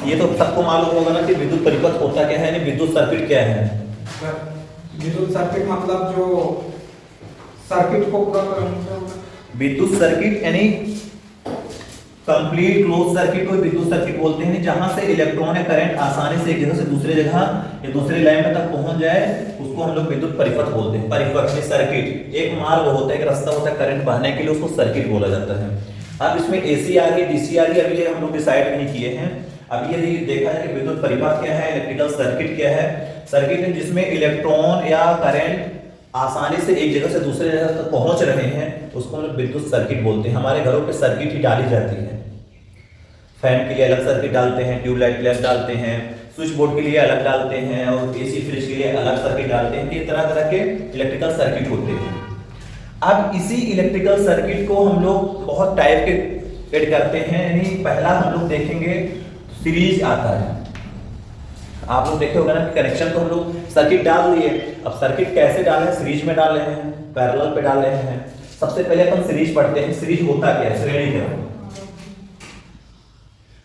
ये तो सबको मालूम होगा ना कि विद्युत परिपथ होता क्या है, यानी विद्युत सर्किट क्या है। विद्युत सर्किट मतलब जो सर्किट को पूरा विद्युत सर्किट यानी कंप्लीट क्लोज सर्किट को विद्युत सर्किट बोलते हैं, जहां से इलेक्ट्रॉन या करंट आसानी से एक जगह से दूसरे जगह या दूसरे लैंप तक पहुंच जाए, उसको हम लोग विद्युत परिपथ बोलते हैं। परिपथ में सर्किट एक मार्ग होता है, एक रास्ता होता है करंट बहने के लिए, उसको सर्किट बोला जाता है। अब इसमें एसी आ रही, डीसी आ रही, अभी ये हम लोग डिसाइड नहीं किए हैं। अब ये देखा है कि विद्युत परिपथ क्या है, इलेक्ट्रिकल सर्किट क्या है। सर्किट है जिसमें इलेक्ट्रॉन या करंट आसानी से एक जगह से दूसरे जगह तक पहुंच रहे हैं, उसको हम लोग विद्युत सर्किट बोलते हैं। हमारे घरों पे सर्किट ही डाली जाती है। फैन के लिए अलग सर्किट डालते हैं, ट्यूबलाइट के लिए अलग डालते हैं, स्विच बोर्ड के लिए अलग डालते हैं, और एसी फ्रिज के लिए अलग सर्किट डालते हैं। ये तरह तरह के इलेक्ट्रिकल सर्किट होते हैं। अब इसी इलेक्ट्रिकल सर्किट को हम लोग बहुत टाइप के ऐड करते हैं। यानी पहला हम लोग देखेंगे सीरीज आता है। आप लोग देखे होगा ना कि कनेक्शन तो हम लोग सर्किट डाल दिए। अब सर्किट कैसे डालें, सीरीज में डाल रहे हैं, पैरेलल पे डाल रहे हैं। सबसे पहले अपन सीरीज पढ़ते हैं। सीरीज होता क्या है, श्रेणी क्रम।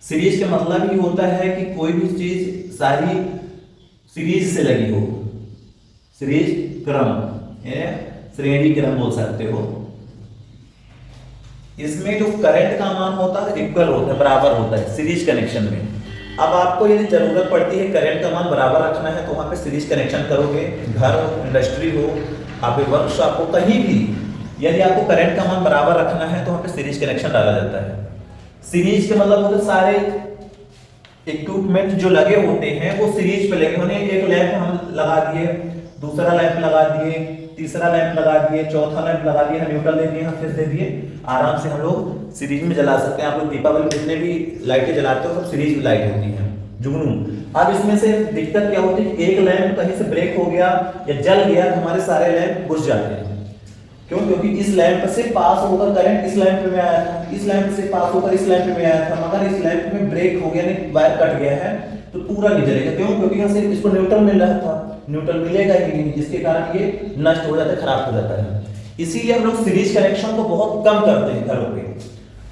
सीरीज का मतलब ही होता है कि कोई भी चीज सारी सीरीज से लगी हो। सीरीज क्रम, श्रेणी क्रम बोल सकते हो। इसमें जो करंट का मान होता है इक्वल होता है, बराबर होता है सीरीज कनेक्शन में। अब आपको यदि जरूरत पड़ती है करंट का मान बराबर रखना है, तो वहां पे सीरीज कनेक्शन करोगे। घर हो, इंडस्ट्री हो, आप वर्कशॉप हो, कहीं भी यदि आपको करंट का मान बराबर रखना है तो वहां पे सीरीज कनेक्शन डाला जाता है। सीरीज के मतलब होते सारे इक्विपमेंट जो लगे होते हैं वो सीरीज पे लगे होने। एक लैंप हम लगा दिए, दूसरा लैंप लगा दिए, तीसरा लैंप लगा दिए, चौथा लैंप लगा दिए, न्यूट्रल दे दिए, फिर दे दिए, आराम से हम लोग सीरीज में जला सकते हैं। आप लोग दीपावली जितने भी लाइटें जलाते हो सब सीरीज लाइट होती हैं, जुगनू। अब इसमें से दिक्कत क्या होती है, एक लैंप कहीं से ब्रेक हो गया या जल गया तो हमारे सारे लैंप बुझ जाते हैं। क्यों? क्योंकि इस लैंप से पास होकर करंट इस लैंप में आया था, इस लैंप से पास होकर इस लैंप में आया था, मगर इस लैंप में ब्रेक हो गया, नहीं वायर कट गया है तो पूरा नहीं जलेगा। क्यों? क्योंकि यहाँ से इसको न्यूट्रल मिल रहा था, न्यूट्रल मिलेगा ही नहीं, जिसके कारण ये नष्ट हो जाता है, खराब हो जाता है। इसीलिए हम लोग सीरीज कनेक्शन को बहुत कम करते हैं घरों पे।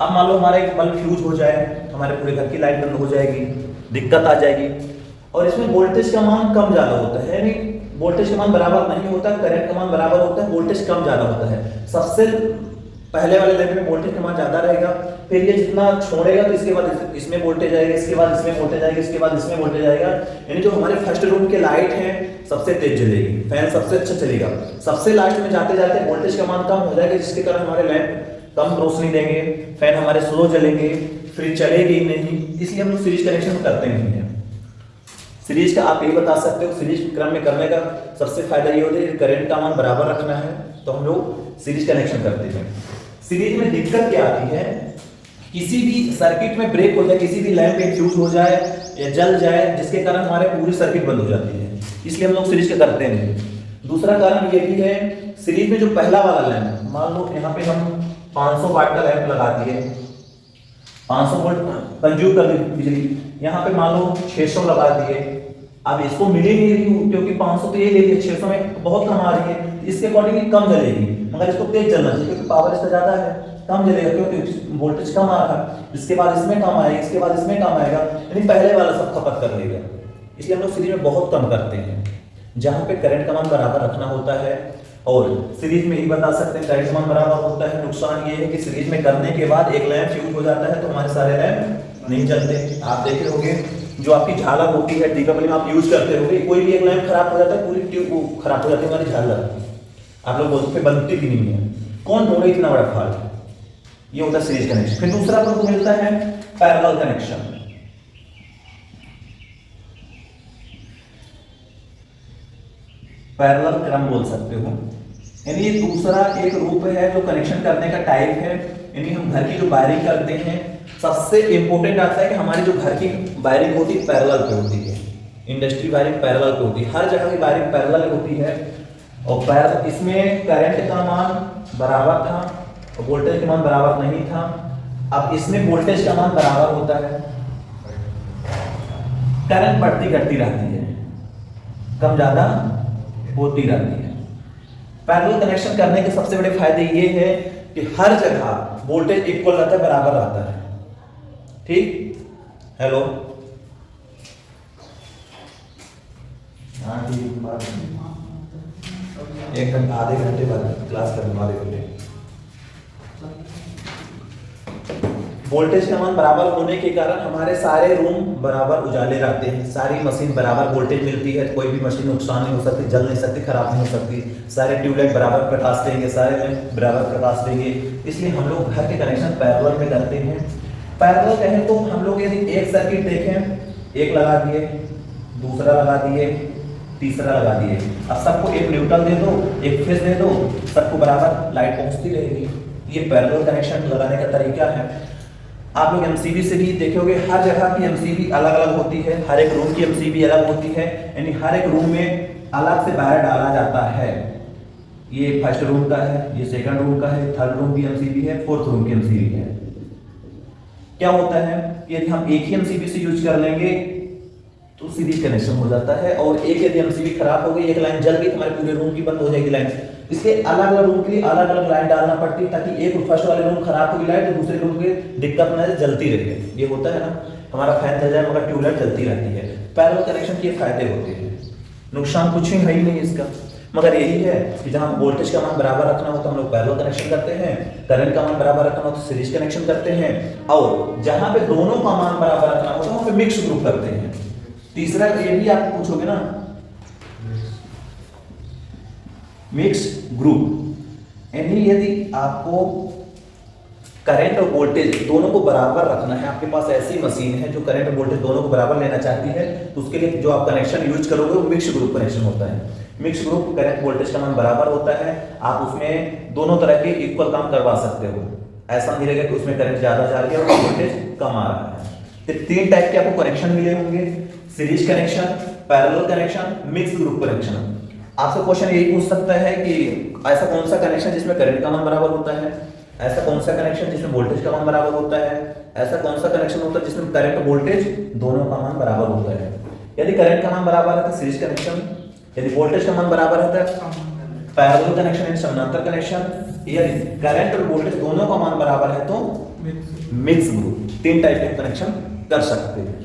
अब मान लो हमारा एक बल्ब फ्यूज हो जाए, हमारे पूरे घर की लाइट बंद हो जाएगी, दिक्कत आ जाएगी। और इसमें वोल्टेज का मान कम ज्यादा होता है, यानी वोल्टेज का मान बराबर नहीं होता, करंट का मान बराबर होता है, वोल्टेज कम ज्यादा होता है। सबसे पहले वाले लेवल में वोल्टेज का मान ज्यादा रहेगा, फिर ये जितना छोड़ेगा तो इसके बाद इसमें वोल्टेज आएगा, इसके बाद इसमें वोल्टेज आएगा, इसके बाद इसमें वोल्टेज आएगा। यानी जो हमारे फर्स्ट रूम के लाइट है सबसे तेज जलेगी, फैन सबसे अच्छा चलेगा। सबसे लास्ट में जाते जाते वोल्टेज का मान कम हो जाएगा, जिसके कारण हमारे लैंप कम रोशनी देंगे, फैन हमारे स्लो चलेंगे, फ्रिज चलेगी नहीं। इसलिए हम लोग सीरीज कनेक्शन करते नहीं है। सीरीज का आप ये बता सकते हो, सीरीज क्रम में करने का सबसे फायदा ये होता है कि करंट का मान बराबर रखना है तो हम लोग सीरीज कनेक्शन करते हैं। सीरीज में दिक्कत क्या आती है, किसी भी सर्किट में ब्रेक हो जाए, किसी भी लैंप में फ्यूज हो जाए या जल जाए, जिसके कारण हमारे पूरी सर्किट बंद हो जाती है, इसलिए हम लोग सीरीज का करते नहीं। दूसरा कारण ये भी है, सीरीज में जो पहला वाला लैंप, मान लो यहाँ पे हम 500 वाट का लैंप लगा दिए, 500 वोल्ट कंज्यूम कर दी बिजली, यहाँ पे मान लो 600 लगा दिए। अब इसको मिली नहीं रही क्योंकि 500 तो ये ले लिया, 600 में बहुत कम आ रही है, इसके अकॉर्डिंगली कम जलेगी, मगर इसको तेज जलना चाहिए क्योंकि पावर इसका ज्यादा है, कम जलेगा क्योंकि वोल्टेज कम आ रहा है। इसके बाद इसमें कम आएगा, इसके बाद इसमें कम आएगा, यानी पहले वाला सब खपत कर लेगा। इसलिए हम लोग सीरीज में बहुत कम करते हैं, जहां पे करंट का मान बराबर रखना होता है। और सीरीज में ही बता सकते हैं करंट का मान बराबर होता है। नुकसान ये है कि सीरीज में करने के बाद एक लैंप फ्यूज हो जाता है तो हमारे सारे लैंप नहीं जलते। आप देखे होंगे जो आपकी झालर होती है दीपावली में आप यूज करते होंगे, कोई भी एक लैंप खराब हो जाता है पूरी ट्यूब खराब हो जाती है हमारी झालर, आप लोग बोलते बनती भी नहीं है। कौन ढूंढे इतना बड़ा फॉल्ट? ये होता है सीरीज कनेक्शन। फिर दूसरा आपको मिलता है पैरेलल कनेक्शन। पैरेलल क्रम बोल सकते हो, यानी ये दूसरा एक रूप है जो कनेक्शन करने का टाइप है। यानी हम घर की जो वायरिंग करते हैं, सबसे इंपॉर्टेंट आता है कि हमारी जो घर की वायरिंग होती है पैरेलल पे होती है, इंडस्ट्री वायरिंग पैरेलल पे होती है, हर जगह की वायरिंग पैरेलल होती है। और इसमें करंट का मान बराबर था और वोल्टेज का मान बराबर नहीं था। अब इसमें वोल्टेज का मान बराबर होता है, करंट बढ़ती घटती रहती है, कम ज्यादा होती रहती है। पैरेलल कनेक्शन करने के सबसे बड़े फायदे ये है कि हर जगह वोल्टेज इक्वल रहता है, बराबर रहता है। ठीक, हेलो, हाँ ठीक, एक घंटा आधे घंटे बाद क्लास करने आधे घंटे। वोल्टेज का मान बराबर होने के कारण हमारे सारे रूम बराबर उजाले रहते हैं, सारी मशीन बराबर वोल्टेज मिलती है, कोई भी मशीन नुकसान नहीं हो सकती, जल नहीं सकती, खराब नहीं हो सकती, सारे ट्यूबलाइट बराबर प्रकाश देंगे, सारे लैंप बराबर प्रकाश देंगे। इसलिए हम लोग घर के कनेक्शन पैरेलल में करते हैं। पैरेलल कहें तो हम लोग यदि एक सर्किट देखें, एक लगा दिए, दूसरा लगा दिए, तीसरा लगा दिए, अब सबको एक न्यूट्रल दे दो, एक फेज दे दो, सबको बराबर लाइट पहुंचती रहेगी। ये पैरेलल कनेक्शन लगाने का तरीका है। आप लोग एमसीबी से भी देखोगे, हर जगह की एमसीबी अलग अलग होती है, हर एक रूम की एमसीबी अलग होती है, यानी हर एक रूम में अलग से वायर डाला जाता है। ये फर्स्ट रूम का है, ये सेकंड रूम का है, थर्ड रूम की एमसीबी है, फोर्थ रूम की एमसीबी है। क्या होता है, यदि हम एक ही एमसीबी से यूज कर लेंगे तो सीरीज कनेक्शन हो जाता है, और एक यदि एमसीबी खराब हो गई, एक लाइन जल गई, हमारे पूरे रूम की बंद हो जाएगी लाइन। इसलिए अलग अलग रूम के लिए अलग अलग लाइन डालना पड़ती है, ताकि एक फर्स्ट वाले रूम खराब होगी लाइट तो दूसरे रूम की दिक्कत ना जलती रहे। ये होता है ना, हमारा फैन चल जाए मगर ट्यूबलाइट जलती रहती है। पैरेलल कनेक्शन के फायदे होते हैं, नुकसान कुछ ही है ही नहीं इसका, मगर यही है कि जहां वोल्टेज का मान बराबर रखना हो तो हम लोग पैरेलल कनेक्शन करते हैं, करंट का मान बराबर रखना हो तो सीरीज कनेक्शन करते हैं, और जहां पे दोनों का मान बराबर रखना हो तो वहां पे मिक्स ग्रुप करते हैं। तीसरा ये भी आप पूछोगे ना, मिक्स ग्रुप, यानी यदि आपको करंट और वोल्टेज दोनों को बराबर रखना है, आपके पास ऐसी मशीन है जो करंट और वोल्टेज दोनों को बराबर लेना चाहती है, तो उसके लिए जो आप कनेक्शन यूज करोगे वो मिक्स ग्रुप कनेक्शन होता है। मिक्स ग्रुप करंट वोल्टेज का मान बराबर होता है, आप उसमें दोनों तरह के इक्वल काम करवा सकते हो। ऐसा नहीं रहेगा कि उसमें करंट ज्यादा जा रही है और वोल्टेज कम आ रहा है। तो तीन टाइप के आपको कनेक्शन मिले होंगे, series connection, parallel connection, mix group connection. आपसे क्वेश्चन यही पूछ सकता है कि ऐसा कौन सा कनेक्शन जिसमें करंट का मान बराबर होता है, ऐसा कौन सा कनेक्शन जिसमें वोल्टेज का मान बराबर होता है, ऐसा कौन सा कनेक्शन होता है जिसमें करंट वोल्टेज दोनों का मान बराबर होता है। यदि करंट का मान बराबर है तो सीरीज कनेक्शन, यदि वोल्टेज का मान बराबर है तो पैरेलल कनेक्शन यानी समानांतर कनेक्शन, यदि करंट और वोल्टेज दोनों का मान बराबर है तो मिक्स ग्रुप। तीन टाइप के कनेक्शन कर सकते हैं।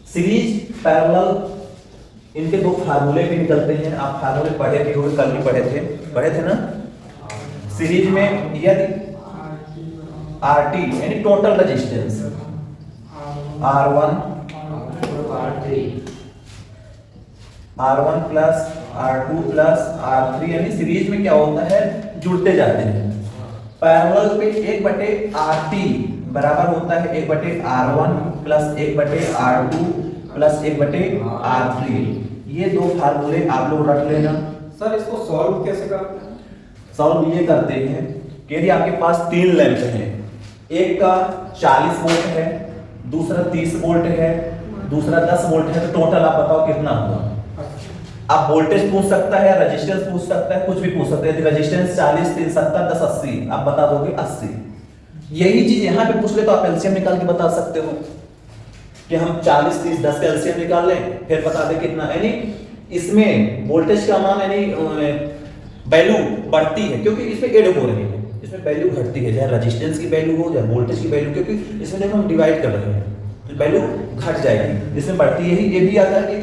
सीरीज, पैरेलल, इनके दो फार्मूले भी निकलते हैं, आप फार्मूले पढ़े भी होंगे, कल भी पढ़े थे ना। सीरीज में यदि आरटी यानी total resistance R1 plus R2 plus R3, यानी सीरीज में क्या होता है, जुड़ते जाते हैं। पैरेलल पे 1/RT बराबर होता है 1/R1 plus 1/R2 plus 1/R3। ये दो फार्मूले आप लोग रख लेना। सर इसको सॉल्व कैसे करते हैं? सॉल्व ये करते हैं कि यदि आपके पास तीन लैंप हैं, एक का 40 वोल्ट है, दूसरा 30 वोल्ट है, दूसरा 10 वोल्ट है, तो टोटल आप बताओ कितना हुआ। आप वोल्टेज पूछ सकता है, रेजिस्टेंस पूछ सकता है, कुछ भी पूछ सकते हैं। यदि रेजिस्टेंस 40, 3, 70, 10, 80, आप बता दोगे 80। यही चीज यहाँ पे पूछ ले तो आप एलसीएम निकाल के बता सकते हो कि हम 40, 30, 10 का एलसीएम निकाल लें, फिर बता दें कितना। यानी इसमें वोल्टेज का मान यानी वैल्यू बढ़ती है क्योंकि इसमें ऐड हो रही है, इसमें वैल्यू घटती है, चाहे रेजिस्टेंस की वैल्यू हो चाहे वोल्टेज की वैल्यू, क्योंकि इसमें जब हम डिवाइड कर रहे हैं तो वैल्यू घट जाएगी, इसमें बढ़ती है। ये भी आता है कि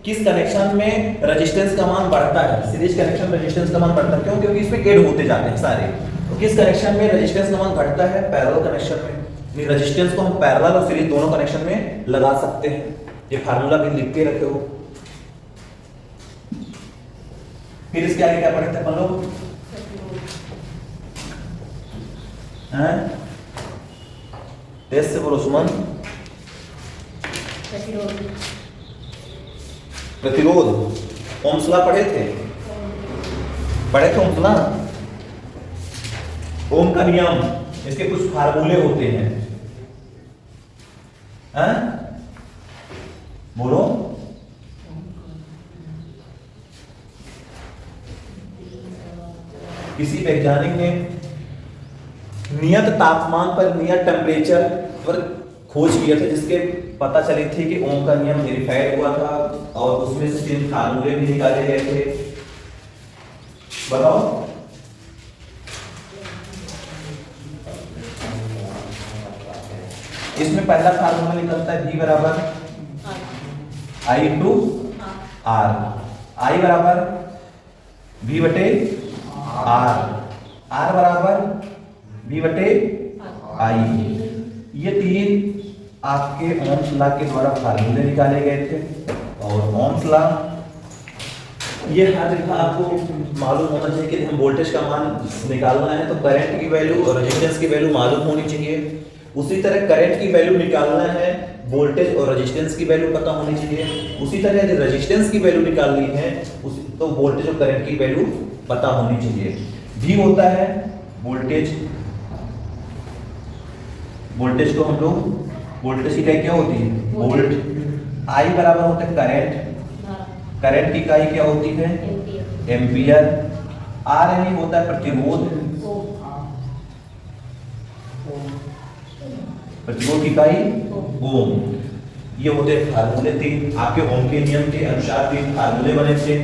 किस कनेक्शन में रेजिस्टेंस का मान बढ़ता है। सीरीज कनेक्शन में रेजिस्टेंस का मान बढ़ता है क्यों, क्योंकि इसमें ऐड होते जाते हैं सारे। तो किस कनेक्शन में रेजिस्टेंस का मान घटता है, पैरेलल कनेक्शन में। रेजिस्टेंस को हम पैरेलल और सीरीज दोनों कनेक्शन में लगा सकते हैं। ये फार्मूला भी लिख के रखे हो। फिर इसके आगे क्या पढ़े थे अपन लोग, तेज से बोलो सुमन। प्रतिरोध, ओम्स लॉ पढ़े थे ओम्स लॉ, ओम का नियम, इसके कुछ फार्मूले होते हैं, बोलो। किसी वैज्ञानिक ने नियत तापमान पर, नियत टेम्परेचर पर खोज किया था, जिसके पता चली थी कि ओम का नियम वेरीफाइड हुआ था, और उसमें से 3 फार्मूले भी निकाले गए थे। बताओ। इसमें पहला फार्मूला निकलता है V बराबर I/2 आर, आई बराबर वी बटे आर, आर बराबर वी बटे आई। ये तीन आपके ओम्स लॉ के द्वारा फार्मूले निकाले गए थे। और ओम्स लॉ ये हर जगह आपको मालूम होना चाहिए कि हम वोल्टेज का मान निकालना है तो करंट की वैल्यू और रेजिस्टेंस की वैल्यू मालूम होनी चाहिए। उसी तरह करंट की वैल्यू निकालना है, वोल्टेज और रेजिस्टेंस की वैल्यू पता होनी चाहिए। उसी तरह यदि रेजिस्टेंस की वैल्यू निकालनी है तो वोल्टेज और करंट की वैल्यू पता होनी चाहिए। V होता है वोल्टेज, वोल्टेज को हम लोग वोल्टेज की इकाई क्या होती है वोल्ट। I बराबर होता है करंट, करंट की इकाई क्या होती है एम्पियर। R यानी होता है प्रतिरोध, प्रतिरोध की इकाई ओम। ये होते हैं फार्मूले तीन, आपके ओम के नियम के अनुसार तीन फार्मूले बने थे।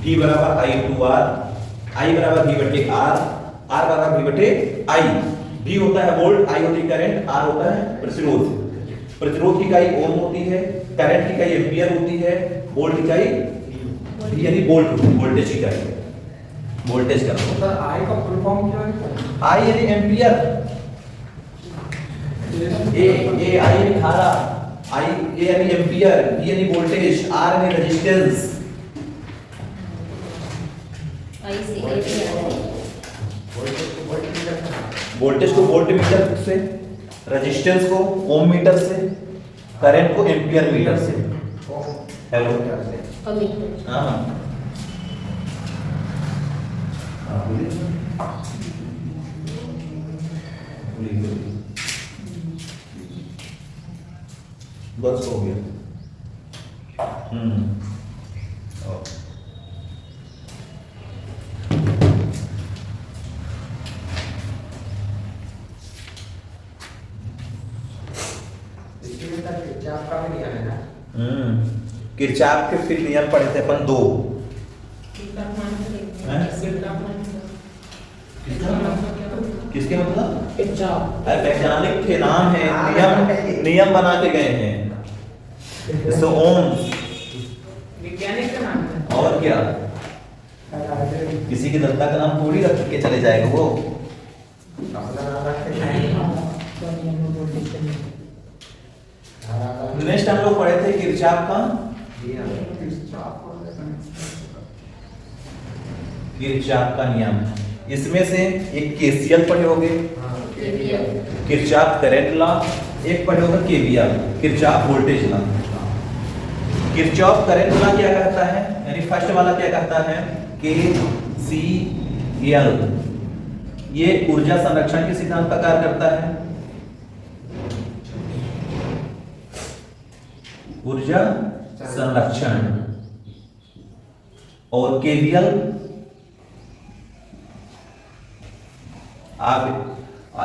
V बराबर I/R, I बराबर V बटे R, R बराबर V बटे I। V होता है वोल्ट, I होती है करंट, R होता है प्रतिरोध। प्रतिरोध की इकाई ओम होती है, करंट की इकाई एम्पियर होती है, वोल्ट की इकाई यानी वोल्ट, वोल्टेज की इकाई वोल्टेज का। सर आई का फुल फॉर्म क्या है? I यानी एम्पियर, ए आई यानी धारा, I ए यानी एम्पियर, V यानी वोल्टेज, R यानी रेजिस्टेंस। वोल्टेज को वोल्ट मीटर से, रेजिस्टेंस को ओम मीटर से, करंट को एम्पियर मीटर से। हेलो हाँ बोलिए। बस हो गया। किरचॉफ के फिर नियम पढ़े थे अपन दो। किसके मतलब वैज्ञानिक थे, नाम है, नियम नियम बना के गए हैं। सो ओम्स वैज्ञानिक का नाम है। और क्या, किसी के दत्ता का नाम थोड़ी रख के चले जाएगा वो। नेक्स्ट हम लोग पढ़े थे किरचॉफ का किरचॉफ का नियम। इसमें से एक केसीएल पढ़े होंगे, किरचॉफ करंट लॉ, एक पढ़े होगा KVL Kirchhoff voltage law. Kirchhoff current law क्या कहता है, यानी फर्स्ट वाला क्या कहता है KCL, ये ऊर्जा संरक्षण के सिद्धांत का कार्य करता है। ऊर्जा संरक्षण। और केवीएल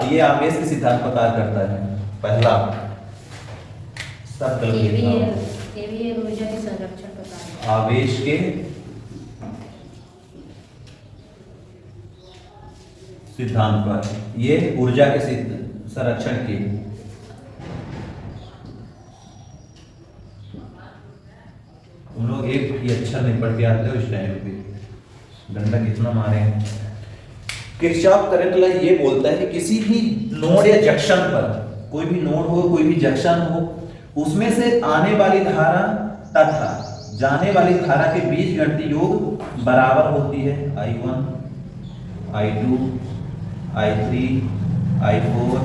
ये आवेश के सिद्धांत पर कार्य करता है। पहला सब गलत लिखा, ऊर्जा के संरक्षण का कार्य, आवेश के सिद्धांत पर, ये ऊर्जा के संरक्षण की। तुम लोग एक ही अक्षर नहीं पढ़ के आते हो इस टाइम पे, डंडा कितना मारे हैं। किरचॉफ करंट लॉ ये बोलता है कि किसी भी नोड या जंक्शन पर, कोई भी नोड हो, कोई भी जंक्शन हो, उसमें से आने वाली धारा तथा जाने वाली धारा के बीज गणितीय योग बराबर होती है। I1, I2, I3, I4,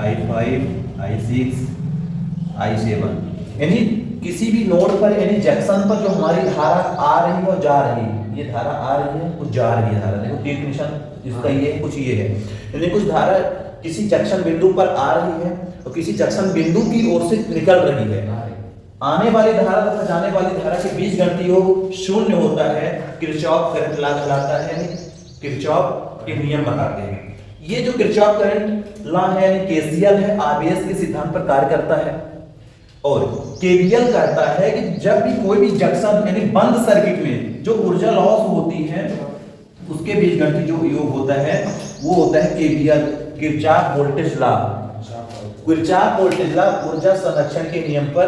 I5, I6, I7। यानी किसी भी नोड पर यानी जंक्शन पर जो हमारी धारा आ रही है और जा रही है, ये धारा आ रही है कुछ जा रही है धारा, देखो डेफिनेशन इसका ये कुछ ये है, यानी कुछ धारा किसी जंक्शन बिंदु पर आ रही है और किसी जंक्शन बिंदु की ओर से निकल रही है। आने वाली धारा तथा जाने वाली धारा के बीज गणितीय योग शून्य होता है, किरचॉफ करंट लॉ कहलाता है, किरचॉफ के नियम बताते हैं। ये जो किरचॉफ करंट लॉ है यानी केसीएल है, आवेश के सिद्धांत पर कार्य करता है। और केवीएल कहता है कि जब भी कोई भी जंक्शन यानी बंद सर्किट में जो ऊर्जा लॉस होती है उसके बीज गणितीय जो योग होता है वो होता है KVL, Kirchhoff voltage law. Kirchhoff voltage law ऊर्जा संरक्षण के नियम पर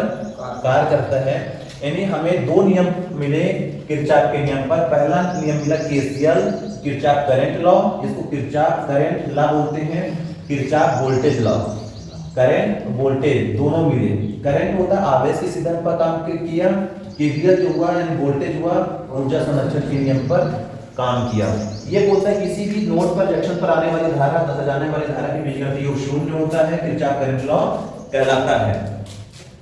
कार्य करता है। यानी हमें दो नियम मिले किरचॉफ के नियम पर। पहला नियम मिला केसीएल किरचॉफ करंट लॉ, इसको किरचॉफ करंट लॉ बोलते हैं, Kirchhoff voltage law. Current voltage दोनों मिले। करंट होता है आवेश के सिद्धांत पर काम किया, केसीएल जो हुआ यानी वोल्टेज हुआ ऊर्जा संरक्षण के नियम पर काम किया। ये बोलता है किसी भी नोड पर जंक्शन पर आने वाली धारा तथा जाने वाली धारा के बीजगणित योग शून्य होता है, किरचॉफ करंट लॉ कहलाता है।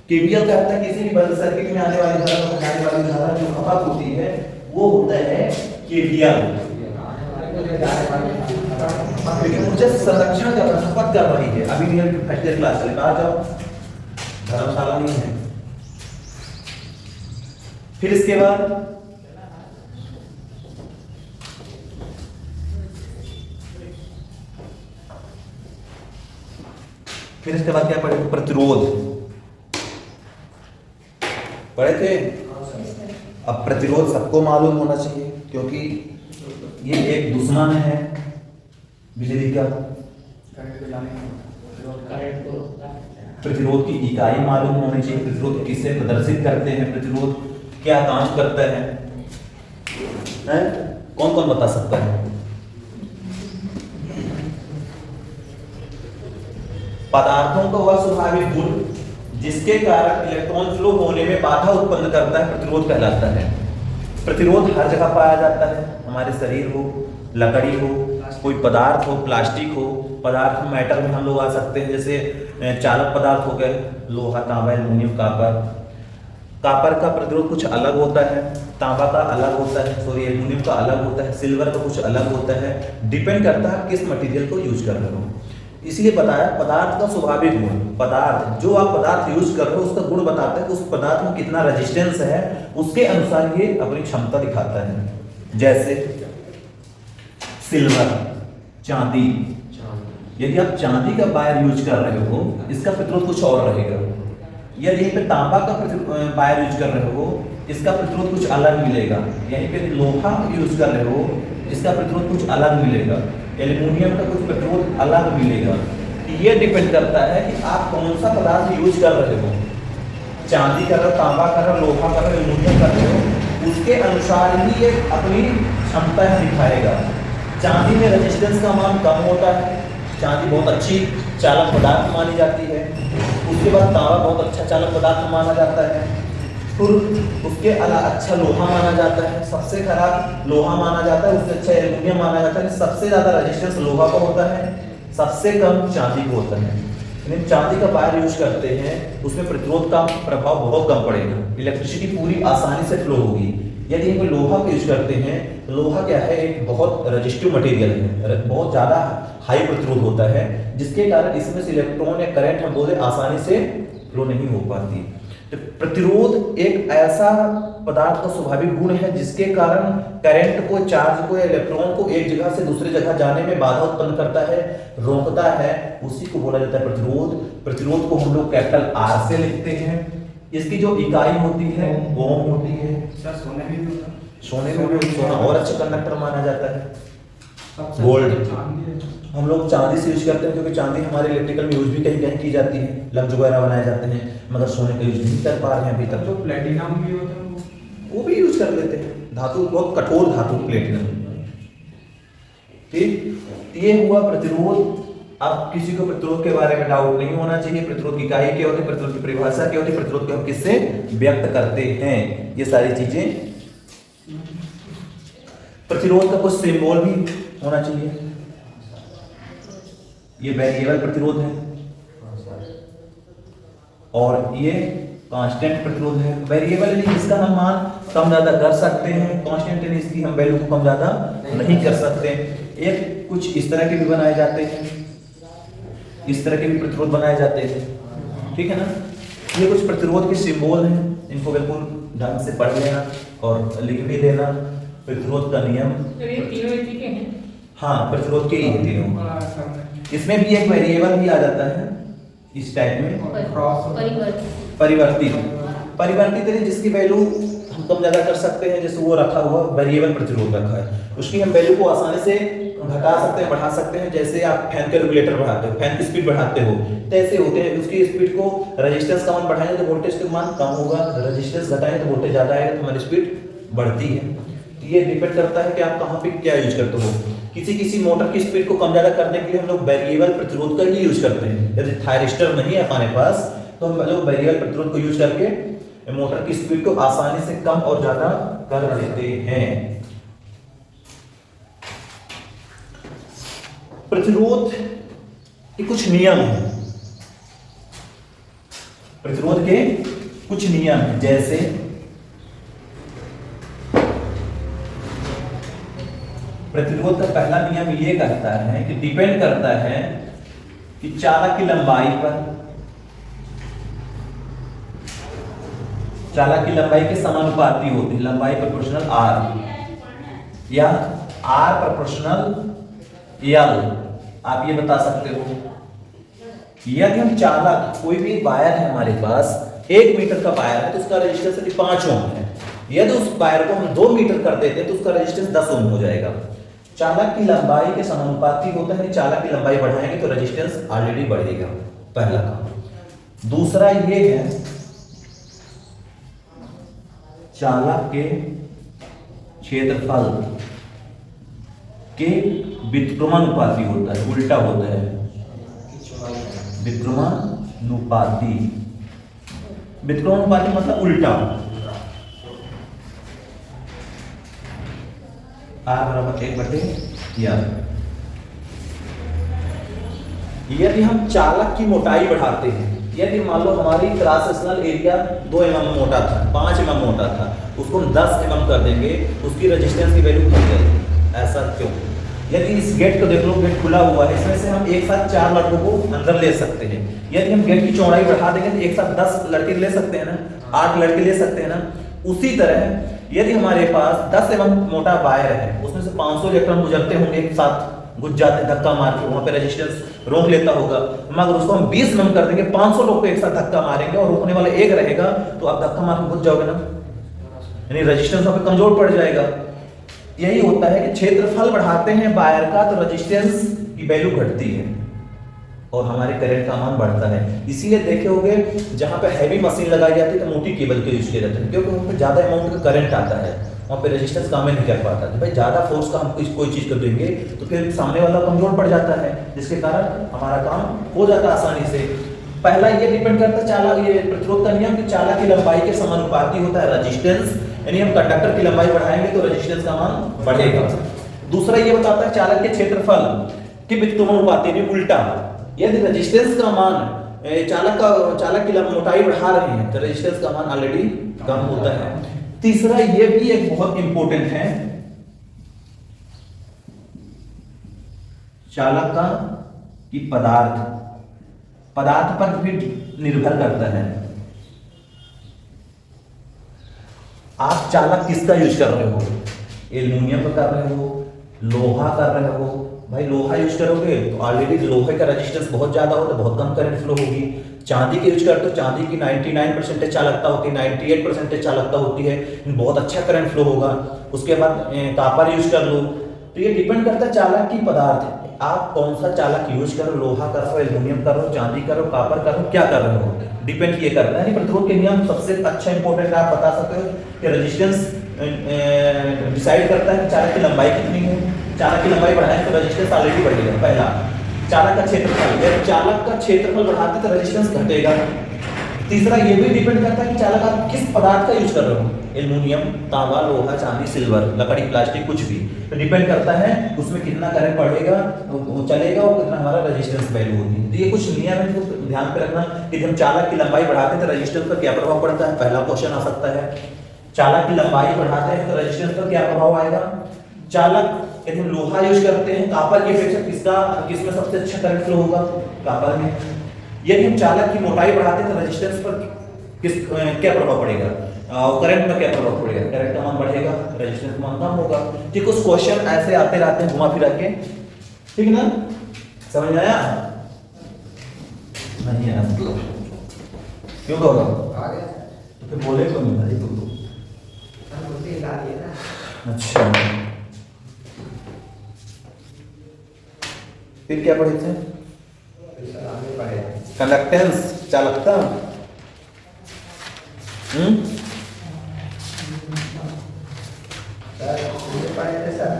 केवीएल कहता है किसी भी बंद सर्किट में आने वाली धारा तथा जाने वाली धारा जो खपत होती है वो होता है केवीएल। लेकिन ऊर्जा संरक्षण का खपत कर रही है, अभी नहीं फर्स्ट ईयर क्लास चले, बाहर जाओ, धर्मशाला नहीं है। फिर इसके बाद क्या पढ़े? प्रतिरोध पढ़े थे। अब प्रतिरोध सबको मालूम होना चाहिए क्योंकि ये एक दुश्मन है बिजली का। प्रतिरोध की इकाई मालूम होनी चाहिए, प्रतिरोध किसे प्रदर्शित करते हैं, प्रतिरोध क्या काम करता है, कौन कौन बता सकता है? पदार्थों का वह स्वाभाविक गुण जिसके कारण इलेक्ट्रॉन फ्लो होने में बाधा उत्पन्न करता है प्रतिरोध कहलाता है। प्रतिरोध हर जगह पाया जाता है, हमारे शरीर हो, लकड़ी हो, कोई पदार्थ हो, प्लास्टिक हो, पदार्थ मैटर में हम लोग आ सकते हैं, जैसे चालक पदार्थ हो गए लोहा, तांबा, एल्युमिनियम, कापर। कापर का प्रतिरोध कुछ अलग होता है, तांबा का अलग होता है, सॉरी एल्युमिनियम का अलग होता है, सिल्वर का कुछ अलग होता है, डिपेंड करता है किस मटेरियल को यूज कर रहे हो। इसलिए बताया पदार्थ का स्वाभाविक गुण, पदार्थ जो आप पदार्थ यूज कर रहे हो उसका गुण बताता है कि उस पदार्थ में कितना रेजिस्टेंस है, उसके अनुसार ये अपनी क्षमता दिखाता है। जैसे सिल्वर, चांदी, यदि आप चांदी का वायर यूज कर रहे हो इसका प्रतिरोध कुछ और रहेगा। यदि पे तांबा का वायर यूज कर रहे हो इसका प्रतिरोध कुछ अलग मिलेगा। यहीं पे लोहा यूज कर रहे हो इसका प्रतिरोध कुछ अलग मिलेगा, एल्युमिनियम का कुछ प्रतिरोध अलग मिलेगा। ये डिपेंड करता है कि आप कौन सा पदार्थ यूज कर रहे हो, चांदी कर रहे हो, तांबा कर रहे हो, लोहा कर रहे हो, एल्युमिनियम कर रहे हो, उसके अनुसार ही ये अपनी क्षमता दिखाएगा। चांदी में रेजिस्टेंस का मान कम होता है, चांदी बहुत अच्छी चालक पदार्थ मानी जाती है। उसके बाद तांबा बहुत अच्छा चालक पदार्थ माना जाता है, फिर उसके अलावा अच्छा लोहा माना जाता है, सबसे खराब लोहा माना जाता है, उससे अच्छा एल्युमिनियम माना जाता है। सबसे ज्यादा रेजिस्टेंस लोहा का होता है, सबसे कम चांदी को होता है। यानी चांदी का वायर यूज करते हैं उसमें प्रतिरोध का प्रभाव बहुत कम पड़ेगा, इलेक्ट्रिसिटी पूरी आसानी से फ्लो होगी। यदि हम लोहा को यूज करते हैं, लोहा क्या है, एक बहुत रेजिस्टिव मटेरियल है, बहुत ज्यादा हाई प्रतिरोध होता है, जिसके कारण इसमें से इलेक्ट्रॉन या करंट हम बोले आसानी से फ्लो नहीं हो पाती। तो प्रतिरोध एक ऐसा पदार्थ का स्वाभाविक गुण है जिसके कारण करंट को, चार्ज को या इलेक्ट्रॉन को एक जगह से दूसरे जगह जाने में बाधा उत्पन्न करता है, रोकता है, उसी को बोला जाता है प्रतिरोध। प्रतिरोध को हम लोग कैपिटल R से लिखते हैं। इसकी जो इकाई होती है ओम होती है। सोने में भी होता है, सोने में भी, सोना और अच्छा कंडक्टर माना जाता है। गोल्ड हम लोग चांदी से यूज करते हैं क्योंकि चांदी हमारे इलेक्ट्रिकल में यूज भी कहीं कहीं की जाती है, लम्ब वगैरह बनाए जाते हैं, मगर सोने का यूज नहीं कर पा रहे हैं अभी तक। जो प्लेटिनम भी होता है वो भी यूज कर लेते हैं, धातु, बहुत कठोर धातु प्लेटिनम। ठीक, ये हुआ प्रतिरोध। अब किसी को प्रतिरोध के बारे में डाउट नहीं होना चाहिए। प्रतिरोध की इकाई क्या होती है, प्रतिरोध की परिभाषा क्या होती है, प्रतिरोध को हम किससे व्यक्त करते हैं, ये सारी चीजें। प्रतिरोध का कुछ सिंबल भी होना चाहिए। ये वेरिएबल प्रतिरोध है और ये कांस्टेंट प्रतिरोध है। वेरिएबल यानी इसका हम मान कम ज्यादा कर सकते हैं, कांस्टेंट यानी इसकी हम वैल्यू को कम ज्यादा नहीं कर सकते। एक कुछ इस तरह के भी बनाए जाते हैं, इस तरह के भी प्रतिरोध बनाए जाते हैं, ठीक है ना। ये कुछ प्रतिरोध के सिंबल हैं, इनको बिल्कुल ढंग से पढ़ लेना और लिख भी लेना। प्रतिरोध का नियम, ये तीनों एक ही के हैं। हाँ, प्रतिरोध के ही है तीनों। इसमें भी एक वेरिएबल भी आ जाता है इस टाइप में, परिवर्तित। परिवर्तित यानी जिसकी वैल्यू हम कम ज्यादा कर सकते हैं, जैसे वो रखा हुआ वेरिएबल प्रतिरोध रखा है, उसकी हम वैल्यू को आसानी से घटा सकते हैं, बढ़ा सकते हैं। जैसे आप फैन के रेगुलेटर बढ़ाते हो, फैन की स्पीड बढ़ाते हो, तो ऐसे होते हैं। उसकी स्पीड को रेजिस्टेंस का मान बढ़ाएंगे तो वोल्टेज का मान कम होगा, रेजिस्टेंस घटाएंगे तो वोल्टेज ज्यादा आएगा, तो हमारी स्पीड बढ़ती है। तो ये डिपेंड करता है कि आप कहाँ पे क्या यूज करते हो। किसी मोटर की स्पीड को कम ज्यादा करने के लिए हम लोग वेरिएबल प्रतिरोध का ही यूज करते हैं। यदि थायरिस्टर नहीं है हमारे पास तो हम लोग वेरिएबल प्रतिरोध को यूज करके मोटर की स्पीड को आसानी से कम और ज्यादा कर देते हैं। प्रतिरोध के कुछ नियम हैं, प्रतिरोध के कुछ नियम हैं। जैसे प्रतिरोध का पहला नियम ये कहता है कि डिपेंड करता है कि चालक की लंबाई पर, चालक की लंबाई के समानुपाती होती है, लंबाई प्रोपोर्शनल आर या आर प्रोपोर्शनल एल, आप ये बता सकते हो। यदि हम चालक, कोई भी वायर है हमारे पास 1 मीटर का वायर है तो उसका रेजिस्टेंस 5 ओम है। यदि उस वायर को हम 2 मीटर कर देते हैं तो उसका रेजिस्टेंस 10 ओम हो जाएगा। चालक की लंबाई के समानुपाती होता है। चालक की लंबाई बढ़ाएंगे तो रेजिस्टेंस ऑलरेडी बढ़ेगा, पहला काम। दूसरा ये है चालक के क्षेत्रफल के व्युत्क्रमानुपाती होता है, उल्टा होता है, व्युत्क्रमानुपाती। व्युत्क्रमानुपाती मतलब उल्टा, आर बराबर 1/r। यदि हम चालक की मोटाई बढ़ाते हैं, यदि मान लो हमारी क्रॉस सेक्शनल एरिया 2 mm मोटा था, 5 mm मोटा था, उसको हम 10 mm कर देंगे, उसकी रेजिस्टेंस की वैल्यू घट जाएगी। ऐसा क्यों? यदि इस गेट को देख लो, गेट खुला हुआ है, इसमें से हम एक साथ 4 लड़कों को अंदर ले सकते हैं। यदि हम गेट की चौड़ाई बढ़ा देंगे तो एक साथ 10 लड़के ले सकते हैं ना, 8 लड़के ले सकते हैं ना। उसी तरह यदि हमारे पास 10 mm मोटा वायर है, उसमें से 500 इलेक्ट्रॉन गुजरते होंगे, एक साथ घुस जाते, धक्का मार के, वहां पे रेजिस्टेंस रोक लेता होगा। मगर उसको हम 20 mm कर देंगे, 500 लोग को एक साथ धक्का मारेंगे और रोकने वाला एक रहेगा, तो आप धक्का मार के घुस जाओगे ना, यानी रेजिस्टेंस वहां पे कमजोर पड़ जाएगा। यही होता है कि क्षेत्रफल बढ़ाते हैं वायर का तो रेजिस्टेंस की वैल्यू घटती है और हमारे करंट का मान बढ़ता है। इसीलिए देखे होंगे जहां पे हैवी मशीन लगाई जाती है तो मोटी केबल के यूज किए जाते हैं, क्योंकि वहां पे ज्यादा अमाउंट का करंट आता है, वहां पे रेजिस्टेंस काम नहीं कर पाता। तो भाई ज्यादा फोर्स का हम कोई चीज कर देंगे तो फिर सामने वाला कमजोर पड़ जाता है, जिसके कारण हमारा काम हो जाता है आसानी से। पहला ये डिपेंड करता है चालक, ये प्रतिरोध का नियम कि चालक की लंबाई के समानुपाती होता है रेजिस्टेंस, यानी हम कंडक्टर की लंबाई बढ़ाएंगे तो रेजिस्टेंस का मान बढ़ेगा। दूसरा ये बताता है चालक के क्षेत्रफल के व्युत्क्रमानुपाती, यानी उल्टा। यदि रेजिस्टेंस का मान चालक की मोटाई बढ़ा रहे हैं तो रेजिस्टेंस का मान ऑलरेडी कम होता है। तीसरा ये भी एक बहुत इंपॉर्टेंट है, चालक का की पदार्थ पर भी निर्भर करता है। आप चालक किसका यूज कर रहे हो? एल्युमिनियम का कर रहे हो, लोहा कर रहे हो। भाई लोहा यूज करोगे तो ऑलरेडी लोहे का रेजिस्टेंस बहुत ज्यादा होता है, बहुत कम करंट फ्लो होगी। चांदी के यूज करते हो, चांदी की 99% चालकता होती है, 98% चालकता होती है, बहुत अच्छा करंट फ्लो होगा। उसके बाद कॉपर यूज कर लो। तो ये डिपेंड करता है चालक की पदार्थ, आप कौन सा चालक यूज करो, लोहा कर रहे हो, एल्युमिनियम कर रहे हो, चांदी कर रहे हो, कॉपर कर रहे हो, क्या कर रहे हो, डिपेंड ये करता है। प्रतिरोध के नियम सबसे अच्छा इंपॉर्टेंट आप बता सकते हो कि रेजिस्टेंस डिसाइड करता है चालक की लंबाई कितनी है। चालक की लंबाई बढ़ाएं तो रेजिस्टेंस ऑलरेडी बढ़ेगा। पहला चालक का क्षेत्रफल, यदि चालक का क्षेत्रफल बढ़ाते तो रेजिस्टेंस घटेगा। तीसरा ये भी डिपेंड करता है कि चालक आप किस पदार्थ का यूज कर रहे हो, एल्युमिनियम, तांबा, लोहा, चांदी, सिल्वर, लकड़ी, प्लास्टिक, कुछ भी, तो डिपेंड करता है उसमें कितना करंट बढ़ेगा, वो चलेगा और कितना हमारा रेजिस्टेंस वैल्यू होगी। तो ये कुछ नियम है जो ध्यान पे रखना कि जब चालक की लंबाई बढ़ाते हैं तो रेजिस्टेंस पर क्या प्रभाव पड़ता है। पहला क्वेश्चन आ सकता है, चालक की लंबाई बढ़ाते हैं तो रेजिस्टेंस पर क्या प्रभाव आएगा। चालक यदि हम लोहा यूज करते हैं, कॉपर की अपेक्षा किसमें सबसे अच्छा करंट फ्लो होगा, कॉपर में। यदि हम चालक की मोटाई बढ़ाते हैं तो रेजिस्टेंस पर क्या प्रभाव पड़ेगा, करंट में क्या प्रभाव पड़ेगा, करंट का मान बढ़ेगा, रेजिस्टेंस मान कम होगा। ठीक, कुछ क्वेश्चन ऐसे आते रहते हैं घुमा फिरा के, ठीक है ना, समझ में आया? नहीं आया मतलब क्यों कहोगा? तो फिर बोले तो नहीं भाई तुम तो। अच्छा फिर क्या पढ़े थे? सर आगे पढ़े कंडक्टेंस, चालकता। सर ये पढ़े थे सर।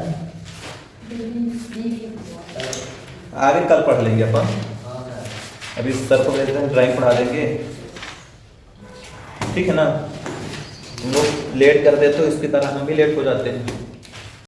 आगे कल पढ़ लेंगे अपन। हाँ सर। अभी सर को भेज रहे हैं, ड्राइंग पढ़ा देंगे, ठीक है ना। तुम लोग लेट कर देते हो, इसकी तरह हम भी लेट हो जाते हैं।